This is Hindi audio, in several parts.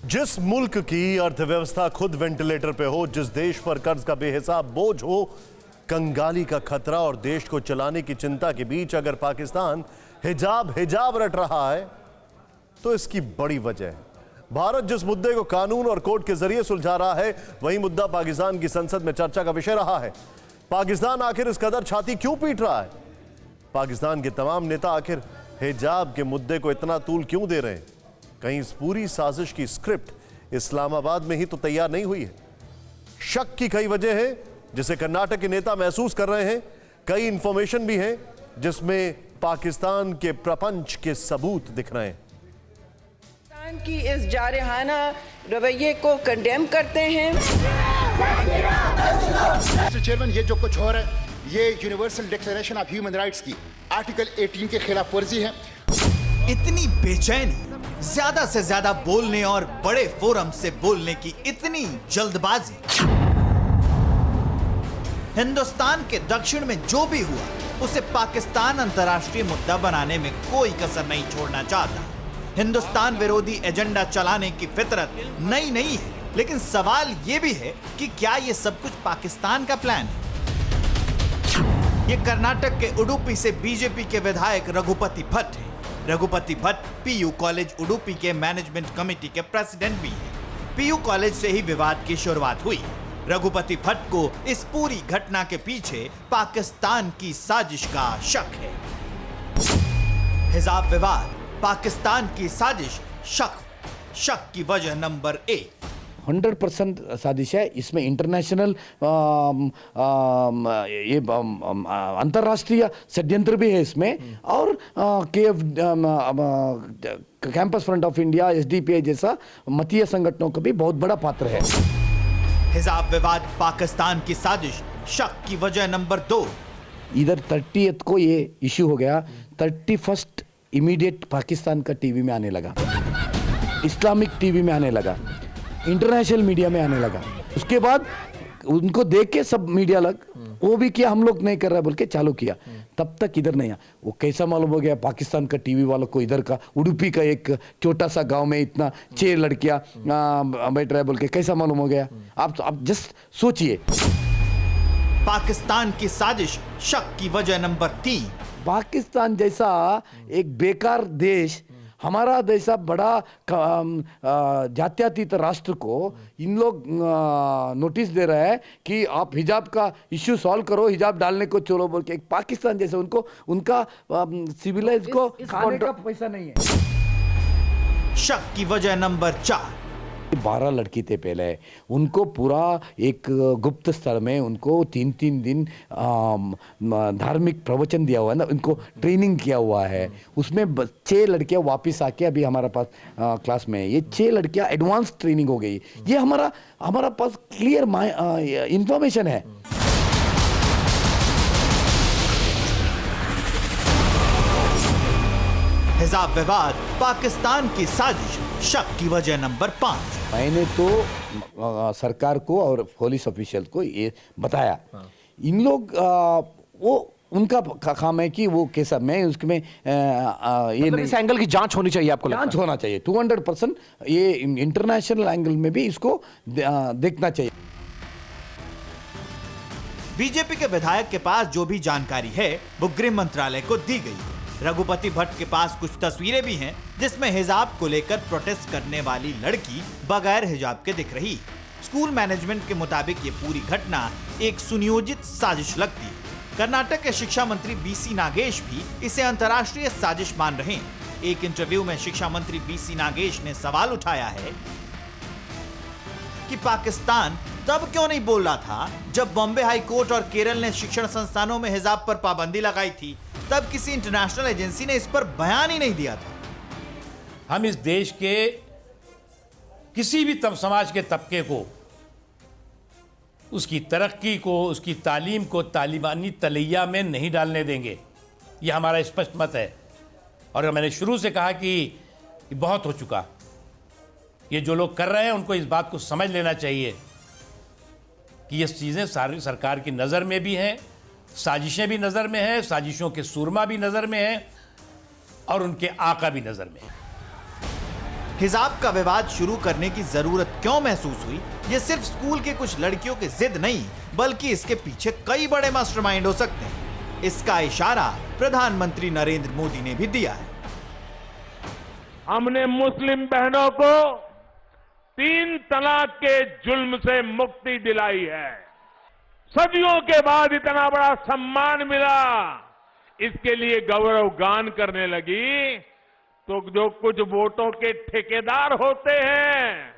जिस मुल्क की अर्थव्यवस्था खुद वेंटिलेटर पे हो, जिस देश पर कर्ज का बेहिसाब बोझ हो, कंगाली का खतरा और देश को चलाने की चिंता के बीच अगर पाकिस्तान हिजाब हिजाब रट रहा है तो इसकी बड़ी वजह है। भारत जिस मुद्दे को कानून और कोर्ट के जरिए सुलझा रहा है, वही मुद्दा पाकिस्तान की संसद में चर्चा का विषय रहा है। पाकिस्तान आखिर इस कदर छाती क्यों पीट रहा है? पाकिस्तान के तमाम नेता आखिर हिजाब के मुद्दे को इतना तूल क्यों दे रहे हैं? कहीं इस पूरी साजिश की स्क्रिप्ट इस्लामाबाद में ही तो तैयार नहीं हुई है। शक की कई वजह है जिसे कर्नाटक के नेता महसूस कर रहे हैं। कई इंफॉर्मेशन भी हैं जिसमें पाकिस्तान के प्रपंच के सबूत दिख रहे हैं। पाकिस्तान की इस जारहाना रवैये को कंडेम करते हैं। मिस्टर चेयरमैन, ये जो कुछ हो रहा है ये universal declaration of human rights की आर्टिकल 18 के खिलाफ वर्जी है। इतनी बेचैनी, ज्यादा से ज्यादा बोलने और बड़े फोरम से बोलने की इतनी जल्दबाजी। हिंदुस्तान के दक्षिण में जो भी हुआ उसे पाकिस्तान अंतर्राष्ट्रीय मुद्दा बनाने में कोई कसर नहीं छोड़ना चाहता। हिंदुस्तान विरोधी एजेंडा चलाने की फितरत नई नहीं है, लेकिन सवाल यह भी है कि क्या यह सब कुछ पाकिस्तान का प्लान है? ये कर्नाटक के उडुपी से बीजेपी के विधायक रघुपति भट्ट हैं। रघुपति भट्ट पीयू कॉलेज उडुपी के मैनेजमेंट कमेटी के प्रेसिडेंट भी हैं। पीयू कॉलेज से ही विवाद की शुरुआत हुई। रघुपति भट्ट को इस पूरी घटना के पीछे पाकिस्तान की साजिश का शक है। हिजाब विवाद, पाकिस्तान की साजिश, शक की वजह नंबर 1। 100% साजिश है। इसमें इंटरनेशनल ये अंतर्राष्ट्रीय षड्यंत्र भी है इसमें, और campus front of India, SDPI जैसा मतीय संगठनों का भी बहुत बड़ा पात्र है। हिजाब विवाद पाकिस्तान की साजिश, शक की वजह नंबर 2। इधर 30th को ये इश्यू हो गया, 31st इमीडिएट पाकिस्तान का टीवी में आने लगा, इस्लामिक टीवी में आने लगा, इंटरनेशनल मीडिया में आने लगा। उसके बाद उनको देख के सब मीडिया वो भी किया, हम लोग नहीं कर रहा बोल के चालू किया। तब तक इधर नहीं आया। वो कैसा मालूम हो गया पाकिस्तान का टीवी वालों को, इधर का उडुपी का एक छोटा सा गांव में इतना 6 लड़कियां बैठ रहा है बोल के कैसा मालूम हो गया? आप जस्ट सोचिए। पाकिस्तान की साजिश, शक की वजह नंबर 3। पाकिस्तान जैसा एक बेकार देश, हमारा जैसा बड़ा जात्यातीत राष्ट्र को इन लोग नोटिस दे रहा है कि आप हिजाब का इश्यू सॉल्व करो, हिजाब डालने को छोड़ो बोल के। एक पाकिस्तान जैसे उनका सिविलाइज को खाने का पैसा नहीं है। शक की वजह नंबर 4। 12 लड़की थे पहले, उनको पूरा एक गुप्त स्तर में उनको 3-3 दिन धार्मिक प्रवचन दिया हुआ है ना, उनको ट्रेनिंग किया हुआ है। उसमें 6 लड़कियां वापस आके अभी हमारा पास क्लास में है। ये 6 लड़कियां एडवांस ट्रेनिंग हो गई। ये हमारा पास क्लियर इंफॉर्मेशन है। हिजाब विवाद, पाकिस्तान की साजिश, शक की वजह नंबर 5। मैंने तो सरकार को और पुलिस ऑफिशियल को ये बताया। इन लोग वो उनका काम है कि वो कैसा, मैं उसमें ये नहीं, इस एंगल की जांच होनी चाहिए, आपको जांच होना चाहिए 200%। ये इंटरनेशनल एंगल में भी इसको देखना चाहिए। बीजेपी के विधायक के पास जो भी जानकारी है वो गृह मंत्रालय को दी गई है। रघुपति भट्ट के पास कुछ तस्वीरें भी हैं जिसमें हिजाब को लेकर प्रोटेस्ट करने वाली लड़की बगैर हिजाब के दिख रही। स्कूल मैनेजमेंट के मुताबिक ये पूरी घटना एक सुनियोजित साजिश लगती है। कर्नाटक के शिक्षा मंत्री बीसी नागेश भी इसे अंतर्राष्ट्रीय साजिश मान रहे हैं। एक इंटरव्यू में शिक्षा मंत्री बीसी नागेश ने सवाल उठाया है कि पाकिस्तान तब क्यों नहीं बोल रहा था जब बॉम्बे हाई कोर्ट और केरल ने शिक्षण संस्थानों में हिजाब पर पाबंदी लगाई थी? तब किसी इंटरनेशनल एजेंसी ने इस पर बयान ही नहीं दिया था। हम इस देश के किसी भी समाज के तबके को, उसकी तरक्की को, उसकी तालीम को तालिबानी तलैया में नहीं डालने देंगे। यह हमारा स्पष्ट मत है। और मैंने शुरू से कहा कि बहुत हो चुका। ये जो लोग कर रहे हैं उनको इस बात को समझ लेना चाहिए कि ये चीज़ें सारी सरकार की नज़र में भी हैं, साजिशें भी नज़र में हैं, साजिशों के सूरमा भी नज़र में हैं और उनके आका भी नज़र में हैं। हिजाब का विवाद शुरू करने की जरूरत क्यों महसूस हुई, ये सिर्फ स्कूल के कुछ लड़कियों की जिद नहीं, बल्कि इसके पीछे कई बड़े मास्टरमाइंड हो सकते हैं। इसका इशारा प्रधानमंत्री नरेंद्र मोदी ने भी दिया है। हमने मुस्लिम बहनों को 3 तलाक के जुल्म से मुक्ति दिलाई है। सदियों के बाद इतना बड़ा सम्मान मिला, इसके लिए गौरव गान करने लगी तो जो कुछ वोटों के ठेकेदार होते हैं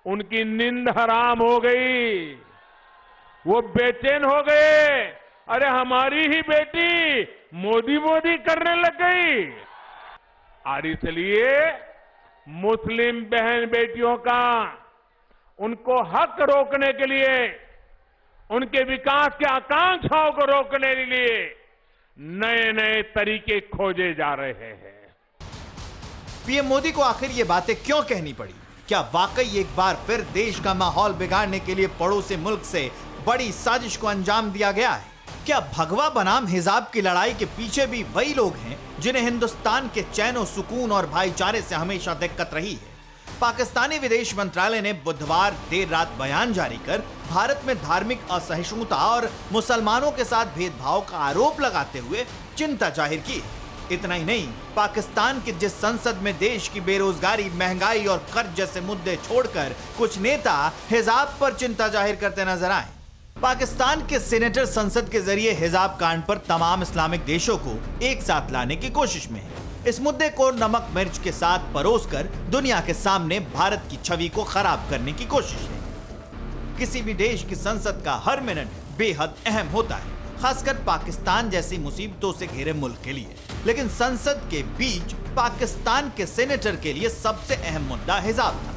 उनकी नींद हराम हो गई, वो बेचैन हो गए। अरे हमारी ही बेटी मोदी मोदी करने लग गई। और इसलिए मुस्लिम बहन बेटियों का उनको हक रोकने के लिए, उनके विकास की आकांक्षाओं को रोकने के लिए नए नए तरीके खोजे जा रहे हैं। पीएम मोदी को आखिर ये बातें क्यों कहनी पड़ी? क्या वाकई एक बार फिर देश का माहौल बिगाड़ने के लिए पड़ोसी मुल्क से बड़ी साजिश को अंजाम दिया गया है? क्या भगवा बनाम हिजाब की लड़ाई के पीछे भी वही लोग हैं जिन्हें हिंदुस्तान के चैन और सुकून और भाईचारे से हमेशा दिक्कत रही है? पाकिस्तानी विदेश मंत्रालय ने बुधवार देर रात बयान जारी कर भारत में धार्मिक असहिष्णुता और मुसलमानों के साथ भेदभाव का आरोप लगाते हुए चिंता जाहिर की। इतना ही नहीं, पाकिस्तान की जिस संसद में देश की बेरोजगारी, महंगाई और कर्ज जैसे मुद्दे छोड़कर कुछ नेता हिजाब पर चिंता जाहिर करते नजर आए। पाकिस्तान के सीनेटर संसद के जरिए हिजाब कांड पर तमाम इस्लामिक देशों को एक साथ लाने की कोशिश में है। इस मुद्दे को नमक मिर्च के साथ परोसकर दुनिया के सामने भारत की छवि को खराब करने की कोशिश है। किसी भी देश की संसद का हर मिनट बेहद अहम होता है, खासकर पाकिस्तान जैसी मुसीबतों से घिरे मुल्क के लिए। लेकिन संसद के बीच पाकिस्तान के सेनेटर के लिए सबसे अहम मुद्दा हिजाब था।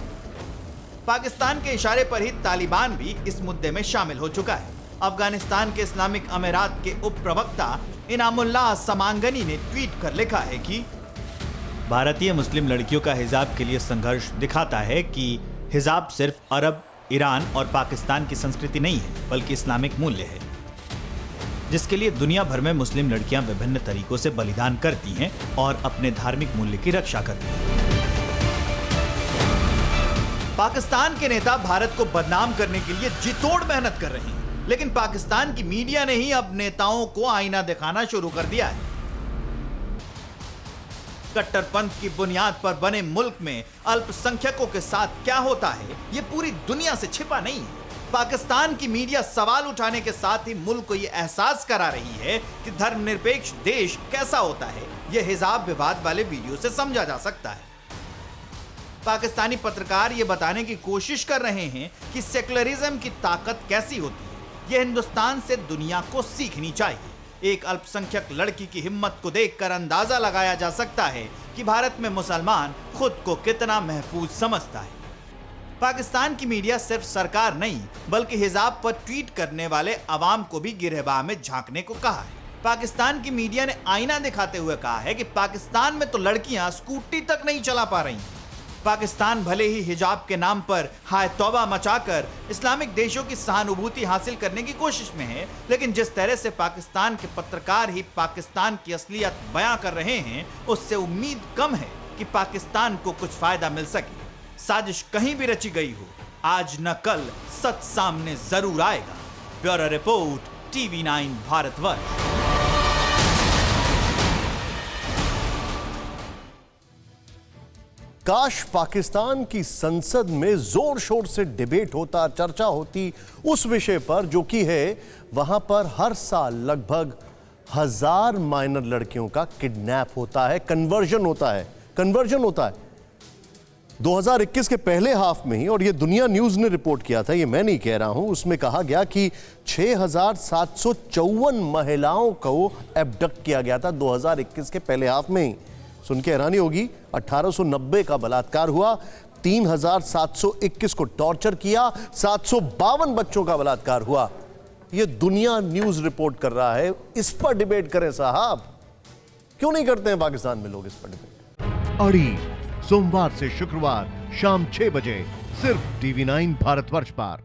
पाकिस्तान के इशारे पर ही तालिबान भी इस मुद्दे में शामिल हो चुका है। अफगानिस्तान के इस्लामिक अमीरात के उप प्रवक्ता इनामुल्लाह समांगनी ने ट्वीट कर लिखा है कि भारतीय मुस्लिम लड़कियों का हिजाब के लिए संघर्ष दिखाता है कि हिजाब सिर्फ अरब, ईरान और पाकिस्तान की संस्कृति नहीं है, बल्कि इस्लामिक मूल्य है, जिसके लिए दुनिया भर में मुस्लिम लड़कियां विभिन्न तरीकों से बलिदान करती हैं और अपने धार्मिक मूल्य की रक्षा करती हैं। पाकिस्तान के नेता भारत को बदनाम करने के लिए जी तोड़ मेहनत कर रहे हैं, लेकिन पाकिस्तान की मीडिया ने ही अब नेताओं को आईना दिखाना शुरू कर दिया है। कट्टरपंथ की बुनियाद पर बने मुल्क में अल्पसंख्यकों के साथ क्या होता है, यह पूरी दुनिया से छिपा नहीं है। पाकिस्तान की मीडिया सवाल उठाने के साथ ही मुल्क को यह एहसास करा रही है कि धर्मनिरपेक्ष देश कैसा होता है, यह हिजाब विवाद वाले वीडियो से समझा जा सकता है। पाकिस्तानी पत्रकार यह बताने की कोशिश कर रहे हैं कि सेकुलरिज्म की ताकत कैसी होती है। यह हिंदुस्तान से दुनिया को सीखनी चाहिए। एक अल्पसंख्यक लड़की की हिम्मत को देखकर अंदाजा लगाया जा सकता है कि भारत में मुसलमान खुद को कितना महफूज समझता है। पाकिस्तान की मीडिया सिर्फ सरकार नहीं, बल्कि हिजाब पर ट्वीट करने वाले अवाम को भी गिरहबाह में झांकने को कहा है। पाकिस्तान की मीडिया ने आईना दिखाते हुए कहा है कि पाकिस्तान में तो लड़कियां स्कूटी तक नहीं चला पा रही। पाकिस्तान भले ही हिजाब के नाम पर हाय तौबा मचाकर इस्लामिक देशों की सहानुभूति हासिल करने की कोशिश में है, लेकिन जिस तरह से पाकिस्तान के पत्रकार ही पाकिस्तान की असलियत बयां कर रहे हैं, उससे उम्मीद कम है कि पाकिस्तान को कुछ फायदा मिल सके। साजिश कहीं भी रची गई हो, आज न कल सच सामने जरूर आएगा। Bureau report, TV9 Bharatvarsh. काश पाकिस्तान की संसद में जोर शोर से डिबेट होता, चर्चा होती उस विषय पर, जो कि है वहां पर हर साल लगभग 1000 माइनर लड़कियों का किडनैप होता है, कन्वर्जन होता है 2021 के पहले हाफ में ही। और ये दुनिया न्यूज ने रिपोर्ट किया था, ये मैं नहीं कह रहा हूं। उसमें कहा गया कि 6754 महिलाओं को एब्डक्ट किया गया था 2021 के पहले हाफ में ही। सुन के हैरानी होगी, 1890 का बलात्कार हुआ, 3721 को टॉर्चर किया, 752 बच्चों का बलात्कार हुआ। यह दुनिया न्यूज रिपोर्ट कर रहा है। इस पर डिबेट करें साहब, क्यों नहीं करते हैं पाकिस्तान में लोग इस पर डिबेट? अड़ी सोमवार से शुक्रवार शाम 6 बजे सिर्फ TV9 भारतवर्ष पर।